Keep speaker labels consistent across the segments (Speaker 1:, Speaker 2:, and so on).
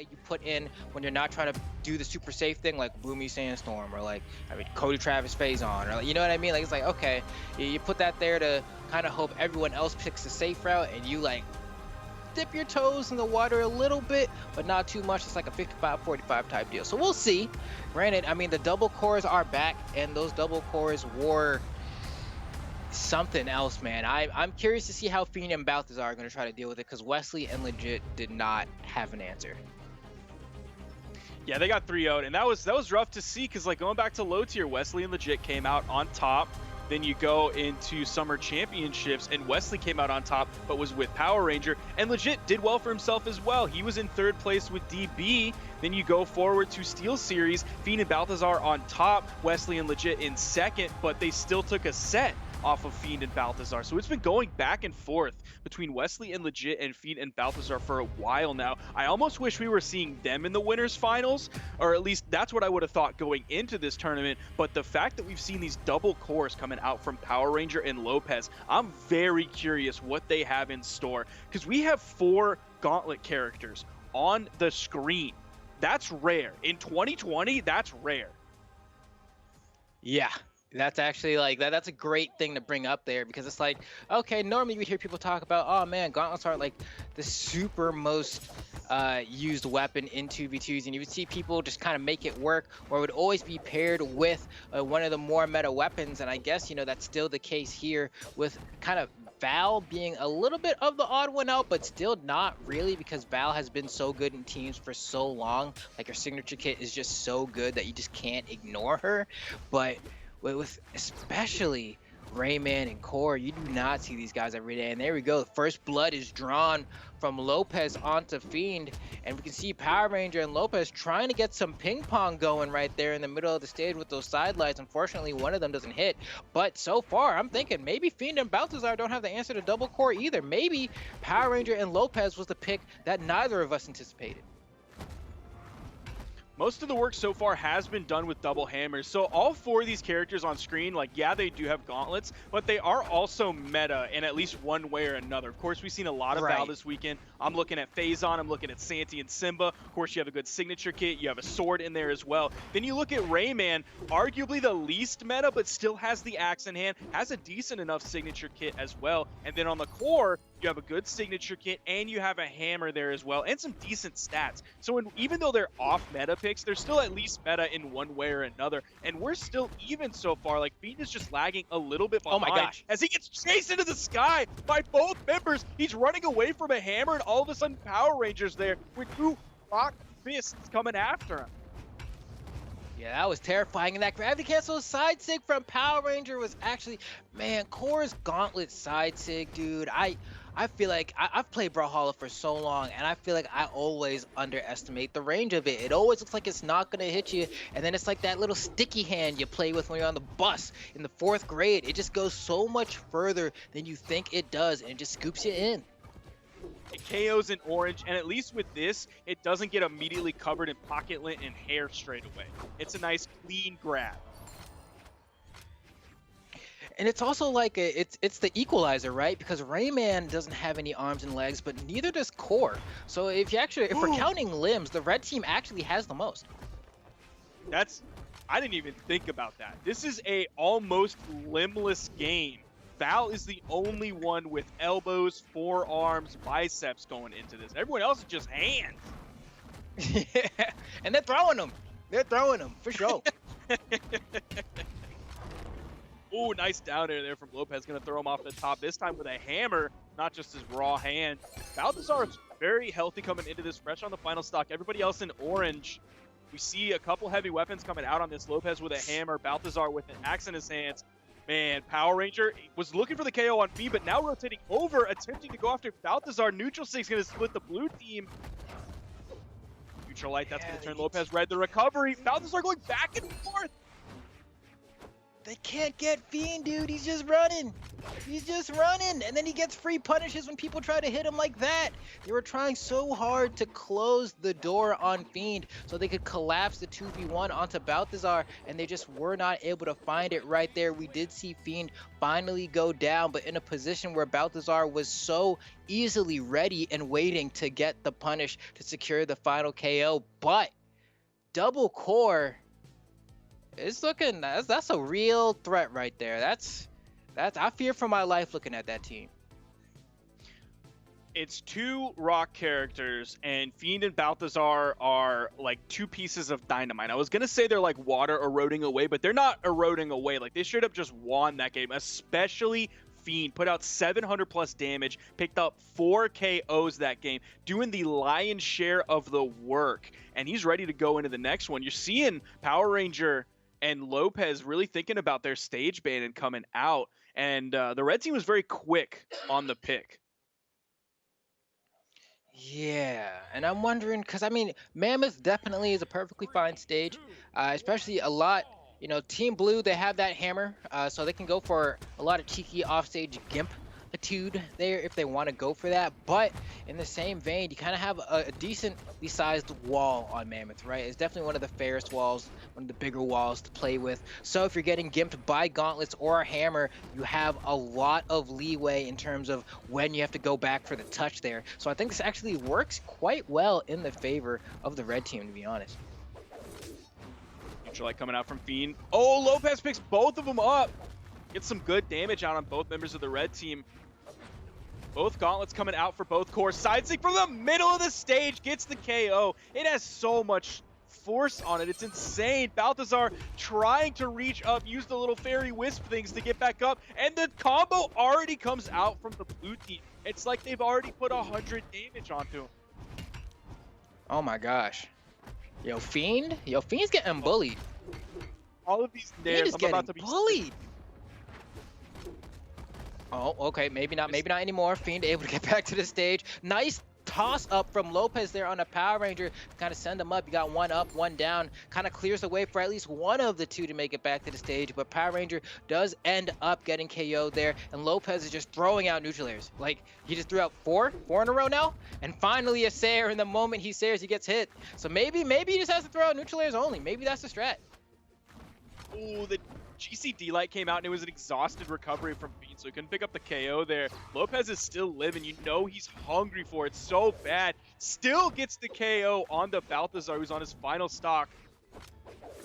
Speaker 1: play you put in when you're not trying to do the super safe thing like Boomy Sandstorm or like Cody Travis Phase on or like, you know what I mean? Like it's like okay, you put that there to kind of hope everyone else picks the safe route and you like dip your toes in the water a little bit, but not too much. It's like a 55-45 type deal. So we'll see. Granted, I mean the double cores are back, and those double cores were something else, man. I'm curious to see how Fiend and Balthazar are going to try to deal with it because Wesley and Legit did not have an answer.
Speaker 2: Yeah, they got 3-0'd, and that was rough to see because like going back to low tier, Wesley and Legit came out on top. Then you go into Summer Championships, and Wesley came out on top, but was with Power Ranger. And Legit did well for himself as well. He was in 3rd place with DB. Then you go forward to Steel Series, Fiend and Balthazar on top, Wesley and Legit in 2nd, but they still took a set off of Fiend and Balthazar. So it's been going back and forth between Wesley and Legit and Fiend and Balthazar for a while now. I almost wish we were seeing them in the winners finals, or at least that's what I would have thought going into this tournament. But the fact that we've seen these double cores coming out from Power Ranger and Lopes, I'm very curious what they have in store, because we have 4 Gauntlet characters on the screen. That's rare. In 2020, that's rare.
Speaker 1: Yeah. That's actually like that's a great thing to bring up there because it's like, okay, normally we hear people talk about, oh man, gauntlets aren't like the super most used weapon in 2v2s, and you would see people just kind of make it work, or it would always be paired with one of the more meta weapons. And I guess, you know, that's still the case here with kind of Val being a little bit of the odd one out, but still not really, because Val has been so good in teams for so long. Like her signature kit is just so good that you just can't ignore her. But with especially Rayman and Core, you do not see these guys every day. And there we go. First blood is drawn from Lopes onto Fiend. And we can see Power Ranger and Lopes trying to get some ping pong going right there in the middle of the stage with those side lights. Unfortunately, one of them doesn't hit. But so far, I'm thinking maybe Fiend and Balthazar don't have the answer to double core either. Maybe Power Ranger and Lopes was the pick that neither of us anticipated.
Speaker 2: Most of the work so far has been done with double hammers. So all 4 of these characters on screen, like, yeah, they do have gauntlets, but they are also meta in at least one way or another. Of course, we've seen a lot of Val this weekend. I'm looking at Phazon, I'm looking at Santi and Simba. Of course, you have a good signature kit, you have a sword in there as well. Then you look at Rayman, arguably the least meta, but still has the axe in hand, has a decent enough signature kit as well. And then on the core, you have a good signature kit, and you have a hammer there as well, and some decent stats. So even though they're off meta picks, they're still at least meta in one way or another. And we're still even so far. Like, Fiend is just lagging a little bit behind.
Speaker 1: Oh my gosh.
Speaker 2: As he gets chased into the sky by both members. He's running away from a hammer, and all of a sudden Power Ranger's there with 2 rock fists coming after him.
Speaker 1: Yeah, that was terrifying. And that gravity cancel side sig from Power Ranger was actually, man, Core's gauntlet side sig, dude. I feel like I've played Brawlhalla for so long, and I feel like I always underestimate the range of it. It always looks like it's not going to hit you, and then it's like that little sticky hand you play with when you're on the bus in the 4th grade. It just goes so much further than you think it does, and it just scoops you in.
Speaker 2: It KOs in orange, and at least with this, it doesn't get immediately covered in pocket lint and hair straight away. It's a nice clean grab.
Speaker 1: And it's also like it's the equalizer, right? Because Rayman doesn't have any arms and legs, but neither does Core. So if we're counting limbs, the red team actually has the most.
Speaker 2: I didn't even think about that. This is a almost limbless game. Val is the only one with elbows, forearms, biceps going into this. Everyone else is just hands.
Speaker 1: Yeah, and they're throwing them. They're throwing them for sure.
Speaker 2: Ooh, nice down air there from Lopes. Going to throw him off the top, this time with a hammer, not just his raw hand. Balthazar is very healthy coming into this, fresh on the final stock. Everybody else in orange. We see a couple heavy weapons coming out on this. Lopes with a hammer, Balthazar with an axe in his hands. Man, Power Ranger was looking for the KO on Fiend, but now rotating over, attempting to go after Balthazar. Neutral Stick's going to split the blue team. Neutral Light, that's going to turn Lopes red. The recovery, Balthazar going back and forth.
Speaker 1: They can't get Fiend, dude. He's just running. He's just running, and then he gets free punishes when people try to hit him like that. They were trying so hard to close the door on Fiend so they could collapse the 2v1 onto Balthazar, and they just were not able to find it right there. We did see Fiend finally go down, but in a position where Balthazar was so easily ready and waiting to get the punish to secure the final KO. But double core is looking, that's a real threat right there. That's I fear for my life looking at that team.
Speaker 2: It's two rock characters, and Fiend and Balthazar are like two pieces of dynamite. I was gonna say they're like water eroding away, but they're not eroding away. Like, they straight up just won that game, especially Fiend. Put out 700 plus damage, picked up 4 KOs that game, doing the lion's share of the work, and he's ready to go into the next one. You're seeing Power Ranger and Lopes really thinking about their stage ban and coming out, and the red team was very quick on the pick.
Speaker 1: Yeah, and I'm wondering, because I mean, Mammoth definitely is a perfectly fine stage, especially a lot, you know, Team Blue, they have that hammer, so they can go for a lot of cheeky offstage gimp-itude there if they want to go for that. But in the same vein, you kind of have a decently sized wall on Mammoth, right? It's definitely one of the fairest walls, one of the bigger walls to play with. So if you're getting gimped by gauntlets or a hammer, you have a lot of leeway in terms of when you have to go back for the touch there. So I think this actually works quite well in the favor of the red team, to be honest.
Speaker 2: Neutral Light coming out from Fiend. Oh, Lopes picks both of them up. Gets some good damage out on both members of the red team. Both gauntlets coming out for both cores. Side stick from the middle of the stage gets the KO. It has so much force on it. It's insane. Balthazar trying to reach up, use the little fairy wisp things to get back up, and the combo already comes out from the blue team. It's like they've already put 100 damage onto him.
Speaker 1: Oh my gosh. Yo, Fiend's getting bullied.
Speaker 2: All of these
Speaker 1: Fiend
Speaker 2: nares,
Speaker 1: is
Speaker 2: I'm
Speaker 1: getting
Speaker 2: about to be
Speaker 1: bullied. Oh, okay, maybe not anymore. Fiend able to get back to the stage. Nice toss up from Lopes there on a Power Ranger to kind of send him up. You got one up, one down. Kind of clears the way for at least one of the two to make it back to the stage. But Power Ranger does end up getting KO'd there. And Lopes is just throwing out neutral airs. Like, he just threw out four in a row now. And finally a Sayer. And the moment he Sayers, he gets hit. So maybe he just has to throw out neutral airs only. Maybe that's the strat.
Speaker 2: Ooh, the GCD light came out and it was an exhausted recovery from Fiend, so he couldn't pick up the KO there. Lopes is still living. You know he's hungry for it so bad. Still gets the KO on the Balthazar, who's on his final stock.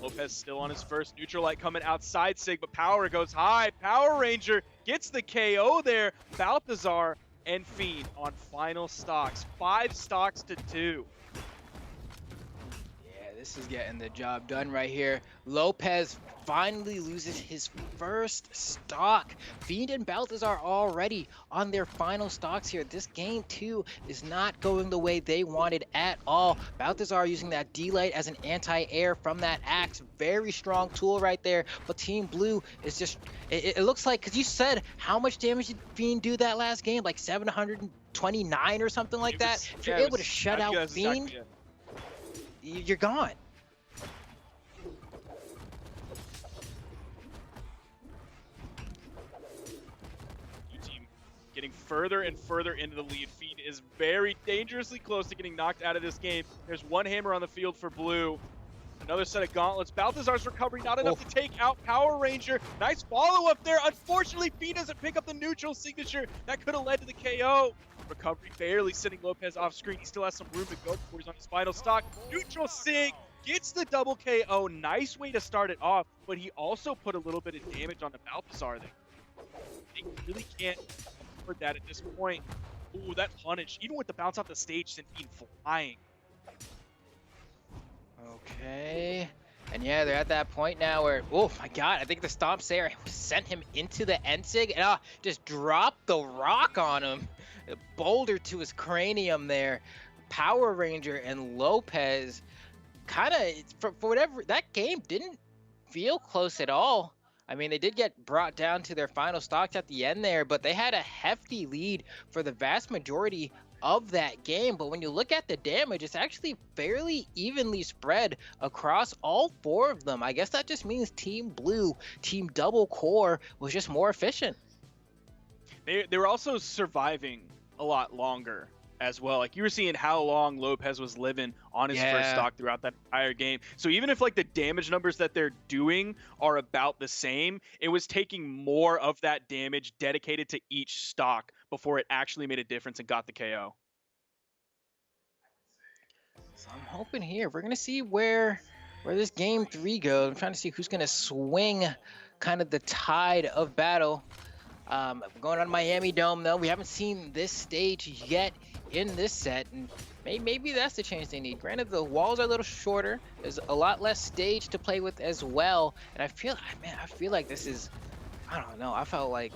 Speaker 2: Lopes still on his first. Neutral Light coming outside Sig, but Power goes high. Power Ranger gets the KO there. Balthazar and Fiend on final stocks. 5 stocks to 2.
Speaker 1: This is getting the job done right here. Lopes finally loses his first stock. Fiend and Balthazar already on their final stocks here. This game too is not going the way they wanted at all. Balthazar using that D-Light as an anti-air from that axe. Very strong tool right there. But Team Blue is just, it looks like, because you said how much damage did Fiend do that last game? Like 729 or something like that? If you're able to shut out Fiend, you're gone.
Speaker 2: New team getting further and further into the lead. Fiend is very dangerously close to getting knocked out of this game. There's one hammer on the field for Blue. Another set of gauntlets. Balthazar's recovery not enough to take out Power Ranger. Nice follow-up there. Unfortunately, Fiend doesn't pick up the neutral signature. That could have led to the KO. Recovery barely sending Lopes off screen. He still has some room to go before he's on his final stock. Neutral sig gets the double KO. Nice way to start it off, but he also put a little bit of damage on the Balthazar there. They really can't afford that at this point. Ooh, that punish. Even with the bounce off the stage, sent Fiend flying.
Speaker 1: Okay. And yeah, they're at that point now where, oh my god, I think the Stomp Sayer sent him into the Ensig and just dropped the rock on him. A boulder to his cranium there. Power Ranger and Lopes kind of, for whatever, that game didn't feel close at all. I mean, they did get brought down to their final stocks at the end there, but they had a hefty lead for the vast majority of that game. But when you look at the damage, it's actually fairly evenly spread across all 4 of them. I guess that just means Team Blue, Team Double Core was just more efficient.
Speaker 2: They were also surviving a lot longer as well. Like you were seeing how long Lopes was living on his first stock throughout that entire game. So even if like the damage numbers that they're doing are about the same, it was taking more of that damage dedicated to each stock before it actually made a difference and got the KO.
Speaker 1: So I'm hoping here we're gonna see where this game 3 goes. I'm trying to see who's gonna swing kind of the tide of battle. Going on Miami Dome though, we haven't seen this stage yet in this set, and maybe that's the change they need. Granted, the walls are a little shorter. There's a lot less stage to play with as well, and I feel like this is, I don't know. I felt like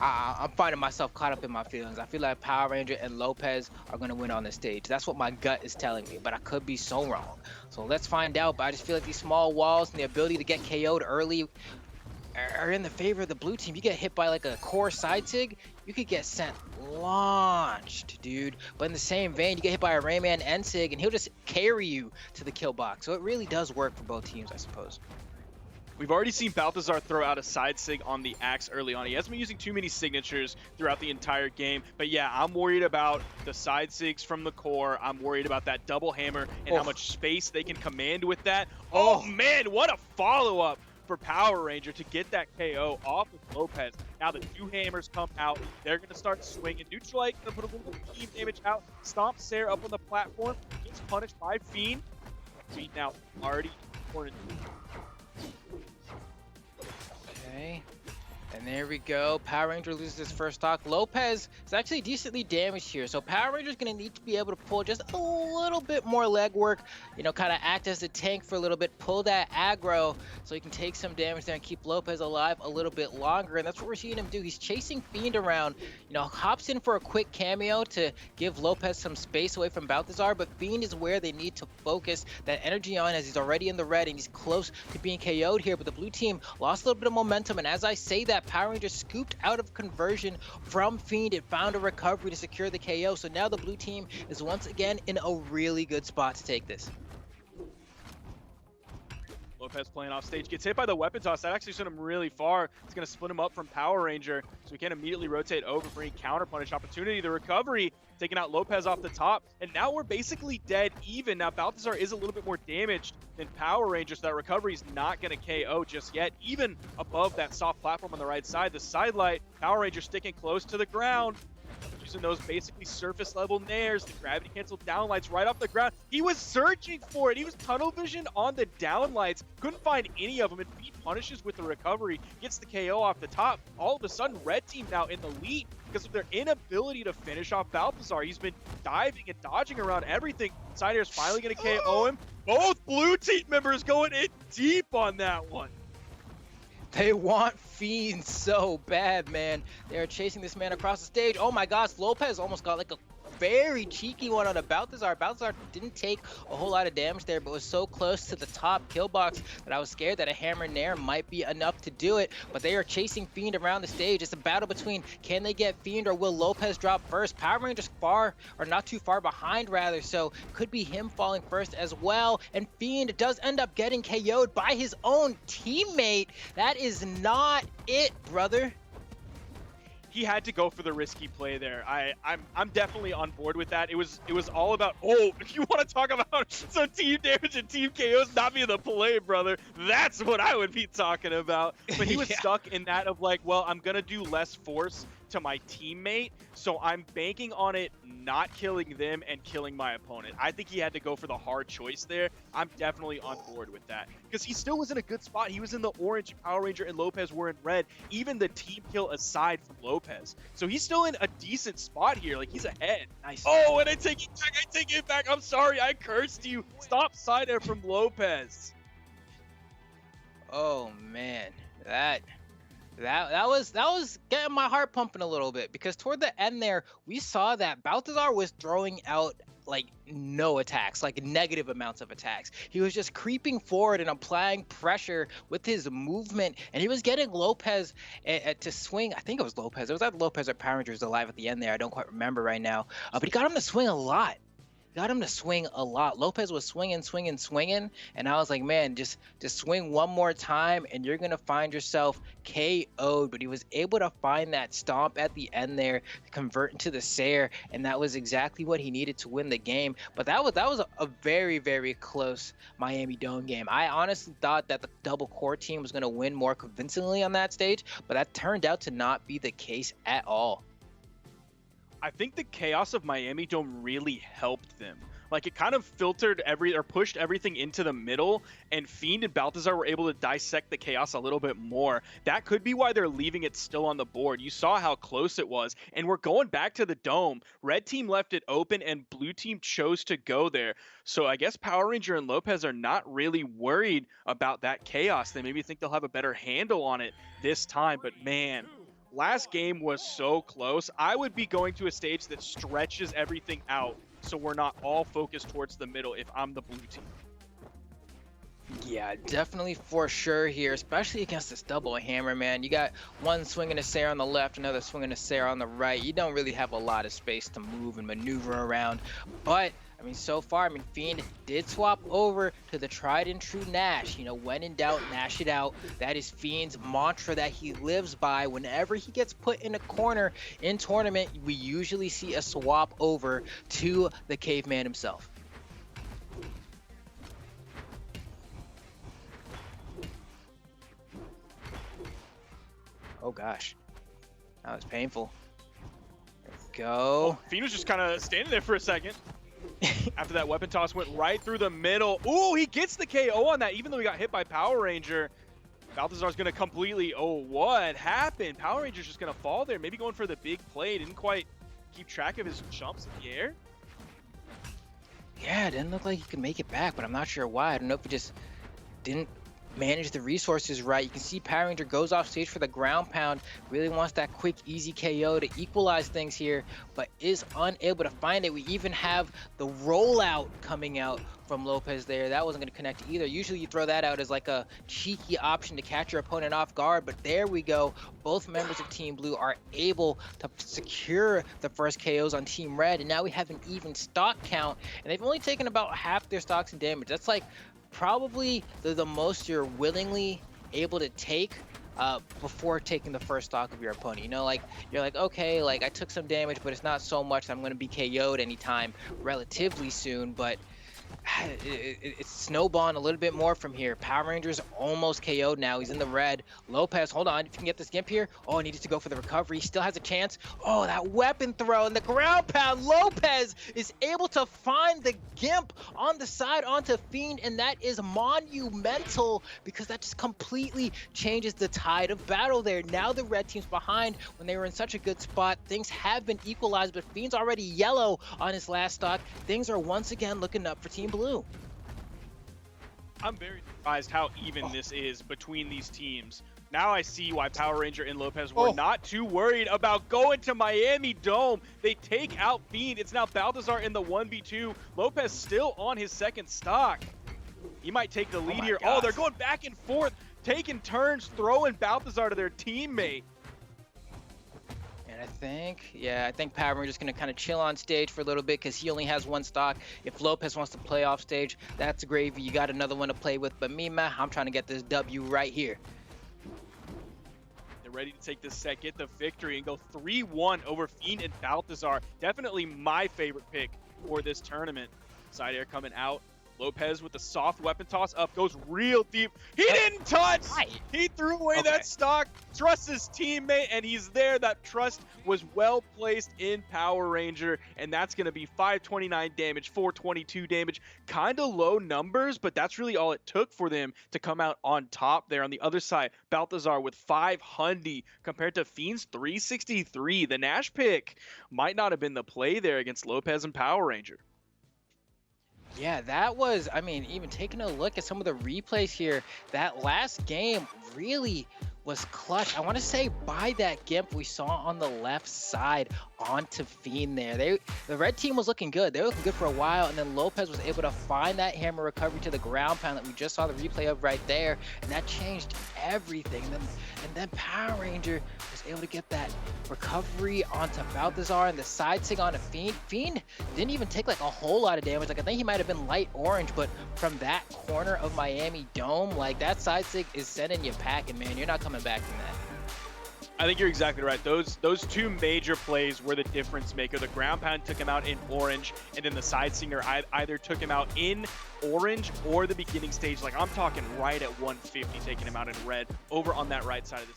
Speaker 1: I'm finding myself caught up in my feelings. I feel like Power Ranger and Lopes are going to win on the stage. That's what my gut is telling me, but I could be so wrong. So let's find out. But I just feel like these small walls and the ability to get KO'd early are in the favor of the blue team. You get hit by like a core side sig, you could get sent launched, dude. But in the same vein, you get hit by a Rayman end sig, and he'll just carry you to the kill box. So it really does work for both teams, I suppose.
Speaker 2: We've already seen Balthazar throw out a side sig on the axe early on. He hasn't been using too many signatures throughout the entire game. But yeah, I'm worried about the side sigs from the core. I'm worried about that double hammer and how much space they can command with that. Oh man, what a follow-up for Power Ranger to get that KO off of Lopes. Now the 2 hammers come out. They're going to start swinging. Neutralite going to put a little bit of team damage out. Stomp Sarah up on the platform. Gets punished by Fiend. Fiend now already cornered.
Speaker 1: Okay. And there we go. Power Ranger loses his first stock. Lopes is actually decently damaged here. So Power Ranger's going to need to be able to pull just a little bit more legwork. You know, kind of act as a tank for a little bit. Pull that aggro so he can take some damage there and keep Lopes alive a little bit longer. And that's what we're seeing him do. He's chasing Fiend around. You know, hops in for a quick cameo to give Lopes some space away from Balthazar. But Fiend is where they need to focus that energy on, as he's already in the red and he's close to being KO'd here. But the blue team lost a little bit of momentum. And as I say that, Power Ranger scooped out of conversion from Fiend. It found a recovery to secure the KO. So now the blue team is once again in a really good spot to take this.
Speaker 2: Lopes playing off stage, gets hit by the weapon toss. That actually sent him really far. It's going to split him up from Power Ranger, so he can immediately rotate over for any counter punish opportunity. The recovery, taking out Lopes off the top, and now we're basically dead even. Now Balthazar is a little bit more damaged than Power Ranger, so that recovery is not going to KO just yet. Even above that soft platform on the right side, the sidelight, Power Ranger sticking close to the ground, using those basically surface level nairs, the gravity cancel downlights right off the ground. He was searching for it. He was tunnel vision on the downlights. Couldn't find any of them. And Fiend punishes with the recovery, gets the KO off the top. All of a sudden, red team now in the lead because of their inability to finish off Balthazar. He's been diving and dodging around everything. Sideair's finally going to KO him. Both blue team members going in deep on that one.
Speaker 1: They want Fiend so bad, man. They're chasing this man across the stage. Oh my gosh, Lopes almost got like a very cheeky one on a Balthazar. Balthazar didn't take a whole lot of damage there, but was so close to the top kill box that I was scared that a hammer nair might be enough to do it. But they are chasing Fiend around the stage. It's a battle between can they get Fiend or will Lopes drop first. Power Ranger's far, or not too far behind rather, so could be him falling first as well. And Fiend does end up getting KO'd by his own teammate. That is not it, brother.
Speaker 2: He had to go for the risky play there. I'm definitely on board with that. It was all about, oh, if you want to talk about some team damage and team KOs not being the play, brother, that's what I would be talking about. But he was stuck in that of like, well, I'm gonna do less force to my teammate, so I'm banking on it not killing them and killing my opponent. I think he had to go for the hard choice there. I'm definitely on board with that because he still was in a good spot. He was in the orange, Power Ranger and Lopes were in red, even the team kill aside from Lopes. So he's still in a decent spot here. Like, he's ahead.
Speaker 1: Nice.
Speaker 2: Oh, and I take it back. I'm sorry. I cursed you. Stop side air from Lopes.
Speaker 1: Oh man, that was getting my heart pumping a little bit, because toward the end there, we saw that Balthazar was throwing out like no attacks, like negative amounts of attacks. He was just creeping forward and applying pressure with his movement, and he was getting Lopes to swing. I think it was Lopes. It was either Lopes or Power Rangers alive at the end there. I don't quite remember right now, but he got him to swing a lot. got him to swing a lot. Lopes was swinging, swinging, swinging, and I was like, man, just swing one more time, and you're gonna find yourself KO'd. But he was able to find that stomp at the end there, to convert into the Sayer, and that was exactly what he needed to win the game. But that was a very, very close Miami Dome game. I honestly thought that the double core team was gonna win more convincingly on that stage, but that turned out to not be the case at all.
Speaker 2: I think the chaos of Miami Dome really helped them. Like, it kind of filtered pushed everything into the middle, and Fiend and Balthazar were able to dissect the chaos a little bit more. That could be why they're leaving it still on the board. You saw how close it was, and we're going back to the dome. Red team left it open, and blue team chose to go there. So I guess Power Ranger and Lopes are not really worried about that chaos. They maybe think they'll have a better handle on it this time, but man, last game was so close. I would be going to a stage that stretches everything out so we're not all focused towards the middle if I'm the blue team.
Speaker 1: Yeah, definitely for sure here, especially against this double hammer, man. You got one swinging a Sayer on the left, another swinging a Sayer on the right. You don't really have a lot of space to move and maneuver around. But I mean, so far, I mean, Fiend did swap over to the tried and true Nash. You know, when in doubt, Nash it out. That is Fiend's mantra that he lives by. Whenever he gets put in a corner in tournament, we usually see a swap over to the caveman himself. Oh gosh, that was painful. There we go.
Speaker 2: Fiend was just kind of standing there for a second. After that weapon toss went right through the middle. Ooh, he gets the KO on that, even though he got hit by Power Ranger. Balthazar's going to completely, oh, what happened? Power Ranger's just going to fall there, maybe going for the big play. Didn't quite keep track of his jumps in the air.
Speaker 1: Yeah, it didn't look like he could make it back, but I'm not sure why. I don't know if he just didn't manage the resources right. You can see Power Ranger goes off stage for the ground pound, really wants that quick, easy KO to equalize things here, but is unable to find it. We even have the rollout coming out from Lopes there. That wasn't going to connect either. Usually you throw that out as like a cheeky option to catch your opponent off guard, but there we go. Both members of Team Blue are able to secure the first KOs on Team Red, and now we have an even stock count, and they've only taken about half their stocks in damage. That's like probably the most you're willingly able to take before taking the first stock of your opponent. You know, like, you're like, okay, like, I took some damage, but it's not so much that I'm going to be KO'd anytime relatively soon, but it's snowballing a little bit more from here. Power Ranger's almost KO'd now. He's in the red. Lopes, hold on. If you can get this Gimp here. Oh, needed to go for the recovery. Still has a chance. Oh, that weapon throw and the ground pound. Lopes is able to find the Gimp on the side onto Fiend, and that is monumental because that just completely changes the tide of battle there. Now the red team's behind when they were in such a good spot. Things have been equalized, but Fiend's already yellow on his last stock. Things are once again looking up for Team Blue.
Speaker 2: I'm very surprised how even this is between these teams. Now I see why Power Ranger and Lopes were not too worried about going to Miami Dome. They take out Fiend. It's now Balthazar in the 1v2. Lopes still on his second stock. He might take the lead here. Oh, they're going back and forth, taking turns, throwing Balthazar to their teammate.
Speaker 1: And I think Power Ranger's going to kind of chill on stage for a little bit because he only has one stock. If Lopes wants to play off stage, that's gravy. You got another one to play with. But me, man, I'm trying to get this W right here.
Speaker 2: They're ready to take this set, get the victory, and go 3-1 over Fiend and Balthazar. Definitely my favorite pick for this tournament. Side air coming out. Lopes with the soft weapon toss up, goes real deep. He didn't touch! He threw away that stock, trusts his teammate, and he's there. That trust was well placed in Power Ranger, and that's going to be 529 damage, 422 damage. Kind of low numbers, but that's really all it took for them to come out on top there. On the other side, Balthazar with 500 compared to Fiend's 363. The Nash pick might not have been the play there against Lopes and Power Ranger.
Speaker 1: Yeah, that was, I mean, even taking a look at some of the replays here, that last game really was clutch. I want to say by that Gimp we saw on the left side onto Fiend there. The red team was looking good. They were looking good for a while, and then Lopes was able to find that hammer recovery to the ground pound that we just saw the replay of right there, and that changed everything. And then Power Ranger was able to get that recovery onto Balthazar and the side sig on a Fiend. Fiend didn't even take like a whole lot of damage. Like I think he might have been light orange, but from that corner of Miami Dome, like that side sig is sending you packing, man. You're not coming back from that.
Speaker 2: I think you're exactly right. Those two major plays were the difference maker. The ground pound took him out in orange, and then the side singer either took him out in orange or the beginning stage. Like I'm talking right at 150, taking him out in red over on that right side of the stage.